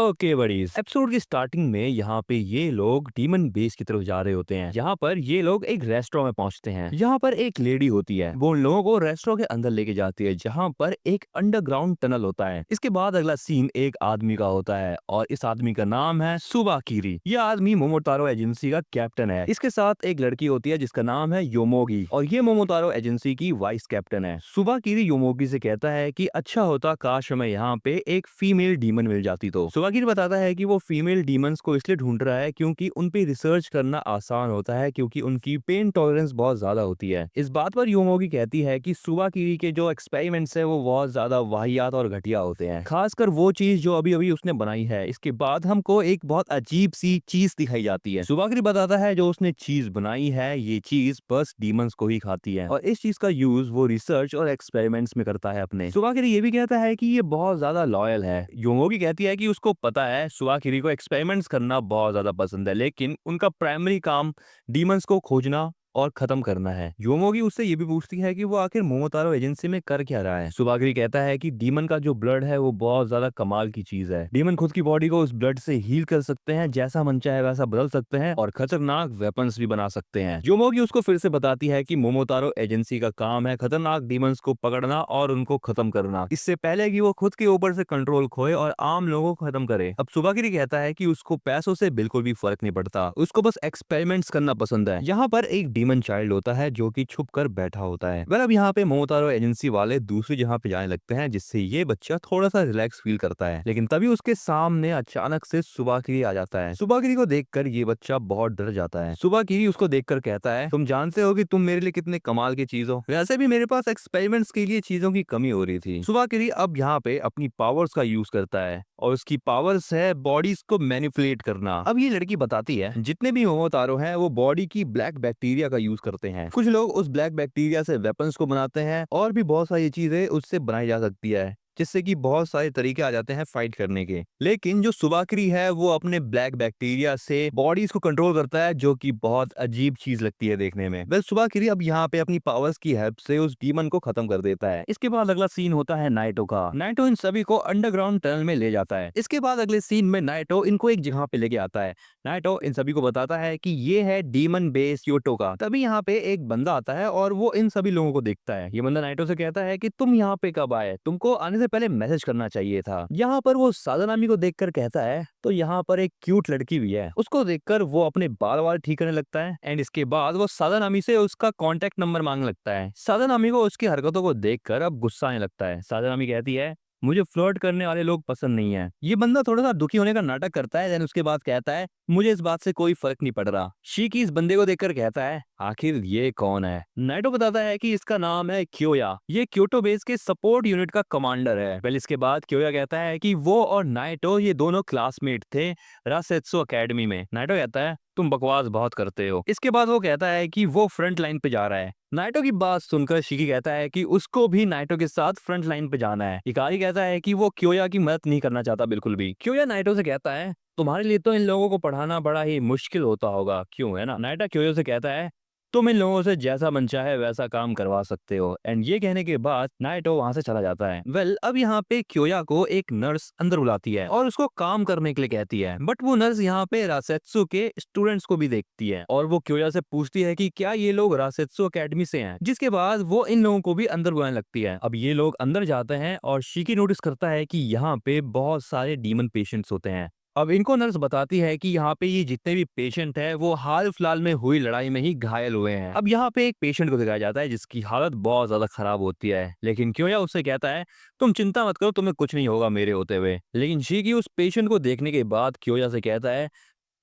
Okay buddies, episode की starting में यहाँ पे ये लोग डीमन बेस की तरफ जा रहे होते हैं। यहाँ पर ये लोग एक रेस्टोरेंट में पहुंचते हैं। यहाँ पर एक लेडी होती है, वो उन लोगों को रेस्टोरेंट के अंदर लेके जाती है, जहाँ पर एक अंडरग्राउंड टनल होता है। इसके बाद अगला सीन एक आदमी का होता है और इस आदमी का नाम है सुबाकिरी। यह आदमी मोमोतारो एजेंसी का कैप्टन है। इसके साथ एक लड़की होती है जिसका नाम है योमोगी और ये मोमोतारो एजेंसी की वाइस कैप्टन है। सुबाकिरी योमोगी से कहता है कि अच्छा होता काश हमें यहाँ पे एक फीमेल डीमन मिल जाती। तो सुबाकिरी बताता है कि वो फीमेल डीमंस को इसलिए ढूंढ रहा है क्योंकि उन पे रिसर्च करना आसान होता है, क्योंकि उनकी पेन टॉलरेंस बहुत ज्यादा होती है। इस बात पर योमोगी कहती है कि सुबाकिरी के जो एक्सपेरिमेंट्स है वो बहुत ज्यादा वाहियात और घटिया होते हैं, खासकर वो चीज जो अभी अभी उसने बनाई है। इसके बाद हमको एक बहुत अजीब सी चीज दिखाई जाती है। सुबाकिरी बताता है जो उसने चीज बनाई है ये चीज बस डीमंस को ही खाती है और इस चीज का यूज वो रिसर्च और एक्सपेरिमेंट्स में करता है अपने। सुबाकिरी ये भी कहता है कि ये बहुत ज्यादा लॉयल है। योमोगी कहती है कि उसको पता है सुबाकिरी को एक्सपेरिमेंट्स करना बहुत ज्यादा पसंद है, लेकिन उनका प्राइमरी काम डीमंस को खोजना और खत्म करना है। योमोगी उससे ये भी पूछती है कि वो आखिर मोमोतारो एजेंसी में कर क्या रहा है। सुबाकिरी कहता है कि डीमन का जो ब्लड है वो बहुत ज्यादा कमाल की चीज है। डीमन खुद की बॉडी को उस ब्लड से हील कर सकते हैं, जैसा मन चाहे वैसा बदल सकते हैं और खतरनाक वेपन्स भी बना सकते हैं। योमोगी उसको फिर से बताती है कि मोमोतारो एजेंसी का काम है खतरनाक डीमंस को पकड़ना और उनको खत्म करना, इससे पहले कि वो खुद के ऊपर से कंट्रोल खोए और आम लोगों को खत्म करे। अब सुबाकिरी कहता है कि उसको पैसों से बिल्कुल भी फर्क नहीं पड़ता, उसको बस एक्सपेरिमेंट्स करना पसंद है। यहाँ पर एक डीमन चाइल्ड होता है जो कि छुप कर बैठा होता है। अब यहाँ पे मोमोतारो एजेंसी वाले दूसरी जगह पे जाने लगते हैं, जिससे ये बच्चा थोड़ा सा रिलैक्स फील करता है। लेकिन तभी उसके सामने अचानक से सुबाकिरी आ जाता है। सुबाकिरी को देखकर ये बच्चा बहुत डर जाता है। सुबाकिरी उसको देखकर कहता है तुम जानते हो कि तुम मेरे लिए कितने कमाल की चीज हो, वैसे भी मेरे पास एक्सपेरिमेंट्स के लिए चीजों की कमी हो रही थी। सुबाकिरी अब यहाँ पे अपनी पावर्स का यूज करता है और उसकी पावर्स है बॉडीज को मैनिपुलेट करना। अब ये लड़की बताती है जितने भी मोमोतारो हैं वो बॉडी की ब्लैक बैक्टीरिया का यूज करते हैं। कुछ लोग उस ब्लैक बैक्टीरिया से वेपन्स को बनाते हैं और भी बहुत सारी चीजें उससे बनाई जा सकती है, जिससे कि बहुत सारे तरीके आ जाते हैं फाइट करने के। लेकिन जो सुबाकिरी है वो अपने ब्लैक बैक्टीरिया से बॉडीज को कंट्रोल करता है, जो कि बहुत अजीब चीज लगती है देखने में। वेल सुबाकिरी अब यहाँ पे अपनी पावर्स की हेल्प से उस डीमन को खत्म कर देता है। इसके बाद अगला सीन होता है नाइटो का। नाइटो इन सभी को अंडरग्राउंड टनल में ले जाता है। इसके बाद अगले सीन में नाइटो इनको एक जगह पे लेके आता है। नाइटो इन सभी को बताता है कि ये है डीमन बेस योटो का। तभी यहाँ पे एक बंदा आता है और वो इन सभी लोगों को देखता है। ये बंदा नाइटो से कहता है कि तुम यहाँ पे कब आए, तुमको आने से पहले मैसेज करना चाहिए था। यहाँ पर वो सादानामी को देखकर कहता है तो यहाँ पर एक क्यूट लड़की भी है। उसको देखकर वो अपने बाल वाल ठीक करने लगता है एंड इसके बाद वो सादानामी से उसका कॉन्टेक्ट नंबर मांगने लगता है। सादानामी को उसकी हरकतों को देखकर अब गुस्सा आने लगता है। सादानामी कहती है मुझे फ्लर्ट करने वाले लोग पसंद नहीं है। ये बंदा थोड़ा सा दुखी होने का नाटक करता है, देन उसके बाद कहता है मुझे इस बात से कोई फर्क नहीं पड़ रहा। शीकी इस बंदे को देखकर कहता है आखिर ये कौन है। नाइटो बताता है कि इसका नाम है क्योया, ये क्योटो बेस के सपोर्ट यूनिट का कमांडर है। वेल इसके बाद क्योया कहता है कि वो और नाइटो ये दोनों क्लासमेट थे रासेत्सु एकेडमी में। नाइटो कहता है तुम बकवास बहुत करते हो। इसके बाद वो कहता है कि वो फ्रंट लाइन पे जा रहा है। नाइटो की बात सुनकर शिकी कहता है कि उसको भी नाइटो के साथ फ्रंट लाइन पे जाना है। इकारी कहता है कि वो क्योया की मदद नहीं करना चाहता बिल्कुल भी। क्योया नाइटो से कहता है तुम्हारे लिए तो इन लोगों को पढ़ाना बड़ा ही मुश्किल होता होगा, क्यों है ना। नाइटो क्योया से कहता है तुम इन लोगों से जैसा मन चाहे वैसा काम करवा सकते हो। एंड ये कहने के बाद नाइटो वहां से चला जाता है। वेल अब यहाँ पे क्योया को एक नर्स अंदर बुलाती है और उसको काम करने के लिए कहती है, बट वो नर्स यहाँ पे रासेत्सु के स्टूडेंट्स को भी देखती है और वो क्योया से पूछती है कि क्या ये लोग रासेत्सु एकेडमी से हैं। जिसके बाद वो इन लोगों को भी अंदर बुलाने लगती है। अब ये लोग अंदर जाते हैं और शिकी नोटिस करता है कि यहाँ पे बहुत सारे डीमन पेशेंट्स होते हैं। अब इनको नर्स बताती है कि यहाँ पे ये जितने भी पेशेंट है वो हाल फिलहाल में हुई लड़ाई में ही घायल हुए हैं। अब यहाँ पे एक पेशेंट को दिखाया जाता है जिसकी हालत बहुत ज्यादा खराब होती है, लेकिन क्योया उससे कहता है तुम चिंता मत करो, तुम्हें कुछ नहीं होगा मेरे होते हुए। लेकिन शीकी उस पेशेंट को देखने के बाद क्योया से कहता है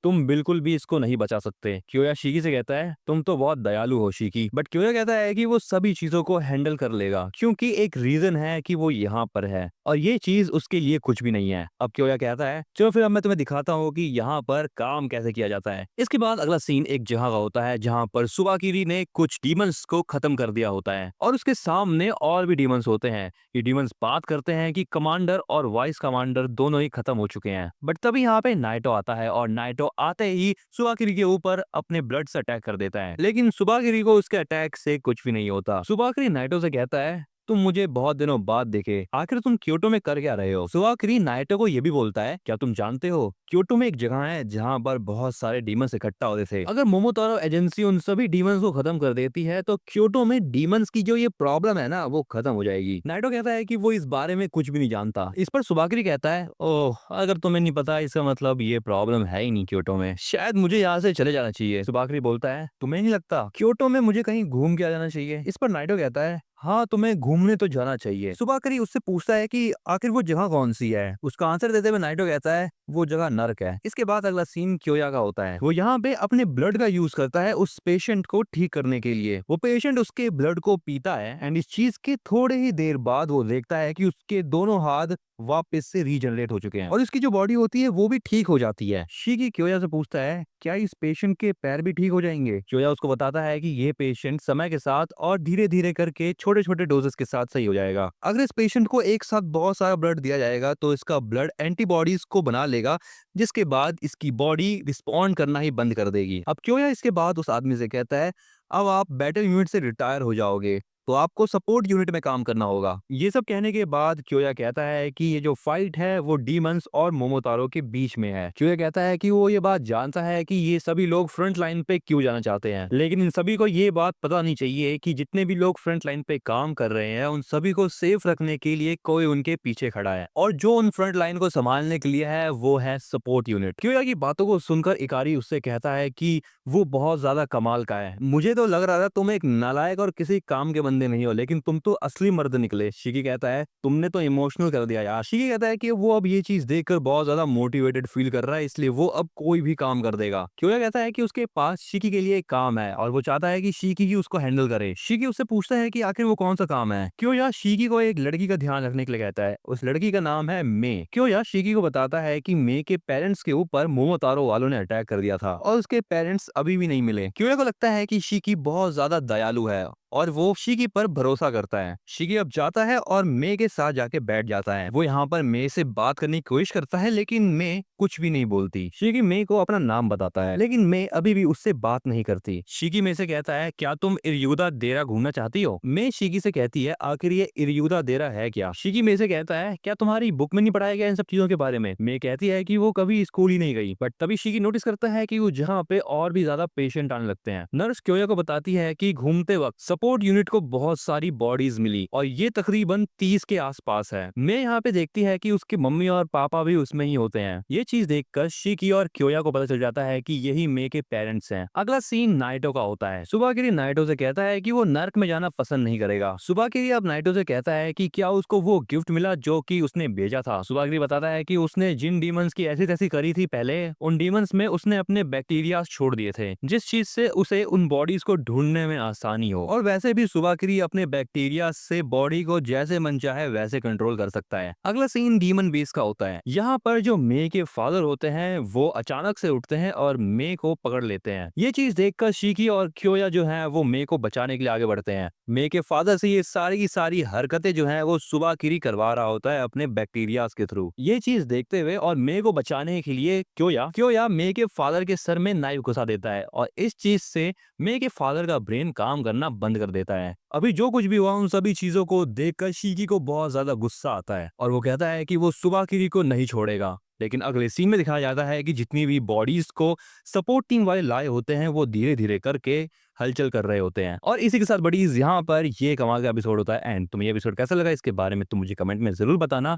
तुम बिल्कुल भी इसको नहीं बचा सकते। क्योया शीकी से कहता है तुम तो बहुत दयालु हो शीकी, बट क्योया कहता है कि वो सभी चीजों को हैंडल कर लेगा, क्योंकि एक रीजन है कि वो यहाँ पर है और ये चीज उसके लिए कुछ भी नहीं है। अब क्योया कहता है चलो फिर अब मैं तुम्हें दिखाता हूँ कि यहाँ पर काम कैसे किया जाता है। इसके बाद अगला सीन एक जगह का होता है जहाँ पर सुबाकिरी ने कुछ डीमंस को खत्म कर दिया होता है और उसके सामने और भी डीमंस होते हैं। ये डीमंस बात करते हैं कि कमांडर और वाइस कमांडर दोनों ही खत्म हो चुके हैं। बट तभी यहाँ पे नाइटो आता है और नाइटो आते ही सुबाकिरी के ऊपर अपने ब्लड से अटैक कर देता है, लेकिन सुबाकिरी को उसके अटैक से कुछ भी नहीं होता। सुबाकिरी नाइटो से कहता है तुम मुझे बहुत दिनों बाद देखे, आखिर तुम क्योटो में कर क्या रहे हो? सुवाकिरी नाइटो को ये भी बोलता है, क्या तुम जानते हो क्योटो में एक जगह है जहाँ पर बहुत सारे डीमंस इकट्ठा होते थे। अगर मोमोतारो एजेंसी उन सभी डीमंस को खत्म कर देती है तो क्योटो में डीमंस की जो ये प्रॉब्लम है ना वो खत्म हो जाएगी। नाइटो कहता है कि वो इस बारे में कुछ भी नहीं जानता। इस पर सुबाकिरी कहता है, ओह अगर तुम्हें नहीं पता इसका मतलब ये प्रॉब्लम है ही नहीं क्योटो में, शायद मुझे यहाँ से चले जाना चाहिए। सुबाकिरी बोलता है, तुम्हें नहीं लगता क्योटो में मुझे कहीं घूम के आ जाना चाहिए? इस पर नाइटो कहता है, हाँ तुम्हें घूमने तो जाना चाहिए। सुबाकरी उससे पूछता है कि आखिर वो जगह कौन सी है। उसका आंसर देते हुए नाइटो कहता है, वो जगह नर्क है। इसके बाद अगला सीन क्योया का होता है। वो यहाँ पे अपने ब्लड का यूज करता है उस पेशेंट को ठीक करने के लिए। वो पेशेंट उसके ब्लड को पीता है एंड इस चीज के थोड़े ही देर बाद वो देखता है कि उसके दोनों हाथ वापस से रीजनरेट हो चुके हैं और इसकी जो बॉडी होती है वो भी ठीक हो जाती है। शिकी क्योया से पूछता है, क्या इस पेशेंट के पैर भी ठीक हो जाएंगे? क्योया उसको बताता है कि ये पेशेंट समय के साथ और धीरे धीरे करके छोटे छोटे डोजेस के साथ सही हो जाएगा। अगर इस पेशेंट को एक साथ बहुत सारा ब्लड दिया जाएगा तो इसका ब्लड एंटीबॉडीज को बना लेगा, जिसके बाद इसकी बॉडी रिस्पॉन्ड करना ही बंद कर देगी। अब क्योया इसके बाद उस आदमी से कहता है, अब आप बैटल यूनिट से रिटायर हो जाओगे तो आपको सपोर्ट यूनिट में काम करना होगा। ये सब कहने के बाद क्योया कहता है कि ये जो फाइट है वो डीमंस और मोमोतारो के बीच में है। क्योया कहता है कि वो ये बात जानता है कि ये सभी लोग फ्रंट लाइन पे क्यों जाना चाहते हैं, लेकिन इन सभी को ये बात पता नहीं चाहिए कि जितने भी लोग फ्रंट लाइन पे काम कर रहे हैं उन सभी को सेफ रखने के लिए कोई उनके पीछे खड़ा है और जो उन फ्रंट लाइन को संभालने के लिए है वो है सपोर्ट यूनिट। क्योया की बातों को सुनकर इकारी उससे कहता है कि वो बहुत ज्यादा कमाल का है। मुझे तो लग रहा था तुम एक नालायक और किसी काम के बंदे नहीं हो, लेकिन तुम तो असली मर्द निकले। शिकी कहता है, तुमने तो इमोशनल कर दिया यार। शिकी कहता है कि वो अब ये चीज देखकर बहुत ज्यादा मोटिवेटेड फील कर रहा है, इसलिए वो अब कोई भी काम कर देगा। क्योया कहता है कि उसके पास शिकी के लिए एक काम है और वो चाहता है कि शिकी ही उसको हैंडल करे। शिकी उससे पूछता है कि आखिर वो कौन सा काम है। क्योया शिकी को एक लड़की का ध्यान रखने के लिए कहता है। उस लड़की का नाम है मे। क्योया शिकी को बताता है कि मे के पेरेंट्स के ऊपर मोमोतारो वालों ने अटैक कर दिया था और उसके पेरेंट्स अभी भी नहीं मिले। क्योया को लगता है कि शिकी बहुत ज्यादा दयालु है और वो शिकी पर भरोसा करता है। शिकी अब जाता है और मे के साथ जाके बैठ जाता है। वो यहाँ पर मे से बात करने की कोशिश करता है लेकिन मे कुछ भी नहीं बोलती। शिकी मे को अपना नाम बताता है लेकिन मे अभी भी उससे बात नहीं करती। शिकी मे से कहता है, क्या तुम इरियुदा देरा घूमना चाहती हो? मे शिकी से कहती है, आखिर ये इरियुदा देरा है क्या? शिकी मे से कहता है, क्या तुम्हारी बुक में नहीं पढ़ाया गया इन सब चीजों के बारे में? मे कहती है कि वो कभी स्कूल ही नहीं गई। बट तभी शिकी नोटिस करता है कि वो जहाँ पे और भी ज्यादा पेशेंट आने लगते हैं। नर्स क्योया को बताती है कि घूमते वक्त सपोर्ट यूनिट को बहुत सारी बॉडीज मिली और ये तकरीबन 30 के आसपास है। मैं यहाँ पे देखती है कि उसके मम्मी और पापा भी उसमें ही होते हैं। ये चीज देखकर शिकी और क्योया को पता चल जाता है कि यही मे के पेरेंट्स हैं। अगला सीन नाइटो का होता है। सुबाकिरी नाइटो से कहता है कि वो नर्क में जाना पसंद नहीं करेगा। सुबाकिरी अब नाइटो से कहता है कि क्या उसको वो गिफ्ट मिला जो कि उसने भेजा था। सुबाकिरी बताता है कि उसने जिन डीमंस की ऐसी तैसी करी थी पहले, उन डीमंस में उसने अपने बैक्टीरिया छोड़ दिए थे, जिस चीज से उसे उन बॉडीज को ढूंढने में आसानी हो। और वैसे भी सुबाकिरी अपने बैक्टीरिया से बॉडी को जैसे मन चाहे वैसे कंट्रोल कर सकता है। अगला सीन डीमन बेस का होता है। यहाँ पर जो मे के फादर होते हैं वो अचानक से उठते हैं और मे को पकड़ लेते हैं। ये चीज देखकर शिकी और क्योया जो है वो मे को बचाने के लिए आगे बढ़ते हैं। मे के फादर से ये सारी की सारी हरकतें जो है वो सुबाकिरी करवा रहा होता है अपने बैक्टीरिया के थ्रू। ये चीज देखते हुए और मे को बचाने के लिए क्योया मे के फादर के सर में नाइफ घुसा देता है और इस चीज से मे के फादर का ब्रेन काम करना बंद कर देता है। अभी जो कुछ भी हुआ उन सभी चीजों को देखकर शिकी को बहुत ज्यादा गुस्सा आता है और वो कहता है कि वो सुबाकिरी को नहीं छोड़ेगा। लेकिन अगले सीन में दिखाया जाता है कि जितनी भी बॉडीज को सपोर्ट टीम वाले लाए होते हैं वो धीरे धीरे करके हलचल कर रहे होते हैं। और इसी के साथ बड़ीज यहाँ पर ये कमाल का एपिसोड होता है। एंड तुम्हें ये एपिसोड कैसा लगा इसके बारे में तुम मुझे कमेंट में जरूर बताना।